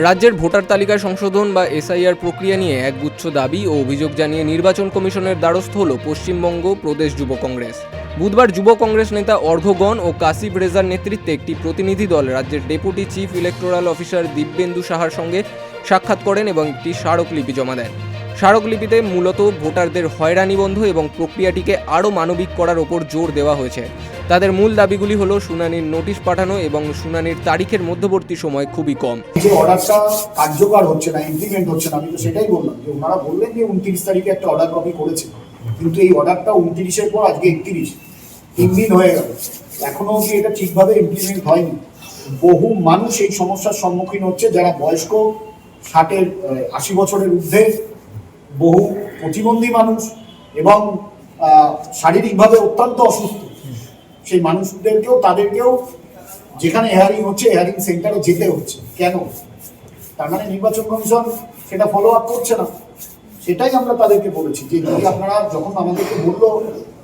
রাজ্যের ভোটার তালিকা সংশোধন বা এসআইআর প্রক্রিয়া নিয়ে একগুচ্ছ দাবি ও অভিযোগ জানিয়ে নির্বাচন কমিশনের দ্বারস্থ হল পশ্চিমবঙ্গ প্রদেশ যুব কংগ্রেস। বুধবার যুব কংগ্রেস নেতা অর্ঘগণ ও কাসিফ রেজার নেতৃত্বে একটি প্রতিনিধি দল রাজ্যের deputy chief electoral officer Dibyendu সাহার সঙ্গে সাক্ষাৎ করেন এবং একটি স্মারকলিপি জমা দেন। স্মারকলিপিতে মূলত ভোটারদের হয়রানি বন্ধ এবং প্রক্রিয়াটিকে আরও মানবিক করার ওপর জোর দেওয়া হয়েছে। তাদের মূল দাবিগুলি হলো শুনানির নোটিশ পাঠানো এবং শুনানির তারিখের মধ্যবর্তী সময় খুবই কম। যে অর্ডারটা কার্যকর হচ্ছে না, ইমপ্লিমেন্ট হচ্ছে না, আমি তো সেটাই বললাম যে ওনারা বললেন যে 29 তারিখে একটা অর্ডার কপি করেছে, কিন্তু এই অর্ডারটা 29-এর পর আজকে 31, 3 দিন হয়ে গেল, এখনো কি এটা ঠিকভাবে ইমপ্লিমেন্ট হয়নি। বহু মানুষ এই সমস্যার সম্মুখীন হচ্ছে, যারা বয়স্ক 60 বছরের ঊর্ধ্বে, বহু প্রতিবন্ধী মানুষ এবং শারীরিকভাবে অত্যন্ত অসুস্থ সেই মানুষদেরকেও তাদেরকেও যেখানে হেয়ারিং হচ্ছে হেয়ারিং সেন্টারে যেতে হচ্ছে। কেন? তার মানে নির্বাচন কমিশন সেটা ফলো আপ করছে না। সেটাই আমরা তাদেরকে বলেছি যে যদি আপনারা যখন আমাদেরকে বললো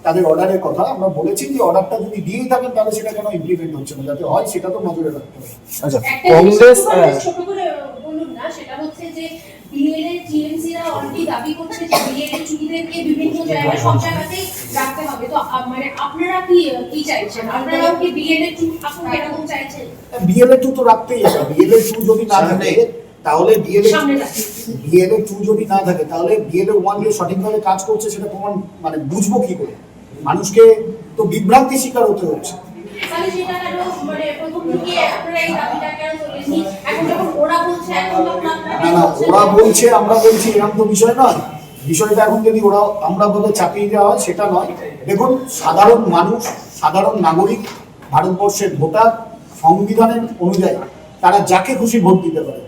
তাদের অর্ডারের কথা, আমরা বলেছি যে অর্ডারটা যদি দিয়েই থাকেন তাহলে সেটা কেন ইমপ্লিমেন্ট হচ্ছে না, যাতে হয় সেটা তো নজরে রাখতে হবে। আচ্ছা, কংগ্রেস ছোট করে বলুন না, সেটা হচ্ছে যে বিএলএ টিএমসিরা অলরেডি দাবি করছে যে বিএলএ চুরিদেরকে বিভিন্ন জায়গায় সব জায়গাতেই রাখতে হবে। তো মানে আপনারা কি চাইছেন? আপনারাও কি বিএলএ টু আপনারা এরকম চাইছেন? বিএলএ 2 তো রাখতেই হবে। বিএলএ 2 যদি না থাকে তাহলে বিএলএ 2 যদি না থাকে তাহলে বিএলএ 1 যে সঠিকভাবে কাজ করছে সেটা প্রমাণ মানে বুঝবো কি করে? মানুষকে তো বিভ্রান্তি শিকার হতে হচ্ছে। তাহলে সেটা কেন মানে প্রথম থেকে আপনারা এই দাবিটা কেন তোলেননি? এখন যখন ওরা বলছে এখন তখন আপনারা না, ওরা বলছে আমরা বলছি, এরকম তো বিষয় নয়। বিষয়টা এখন যদি ওরা আমরা বলে চাপিয়ে দেওয়া হয় সেটা নয়। দেখুন, সাধারণ মানুষ, সাধারণ নাগরিক, ভারতবর্ষের ভোটার সংবিধানের অনুযায়ী তারা যাকে খুশি ভোট দিতে পারে।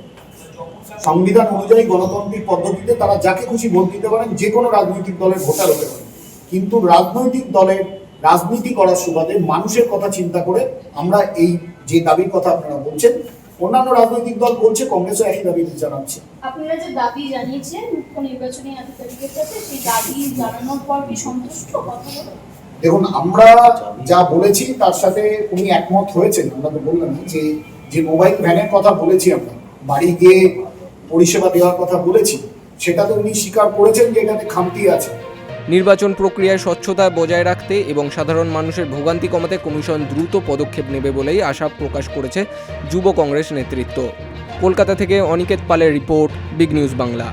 সংবিধান অনুযায়ী গণতান্ত্রিক পদ্ধতিতে তারা যাকে খুশি ভোট দিতে পারেন, যে কোনো রাজনৈতিক দলের ভোটার হতে পারে। কিন্তু রাজনৈতিক দলের রাজনীতি করার সুবাদে মানুষের কথা চিন্তা করে আমরা এই যে দাবির কথা আপনারা বলছেন, অন্যান্য রাজনৈতিক দল বলছে, কংগ্রেসও একই দাবি জানাচ্ছে। আপনারা যে দাবি জানিয়েছেন মুখ্য নির্বাচনী আধিকারিকের কাছে, সেই দাবি জানানোর পর কি সন্তুষ্ট? কথা বলে দেখুন, আমরা যা বলেছি তার সাথে উনি একমত হয়েছেন। আমরা তো বললাম যে মোবাইল ভ্যানের কথা বলেছি, আমরা বাড়ি গিয়ে পরিষেবা দেওয়ার কথা বলেছি, সেটা তো উনি স্বীকার করেছেন যে এটাতে খামতি আছে। নির্বাচন প্রক্রিয়ায় স্বচ্ছতা বজায় রাখতে এবং সাধারণ মানুষের ভোগান্তি কমাতে কমিশন দ্রুত পদক্ষেপ নেবে বলেই আশা প্রকাশ করেছে যুব কংগ্রেস নেতৃত্ব। কলকাতা থেকে অনিকেত পালের রিপোর্ট, বিগ নিউজ বাংলা।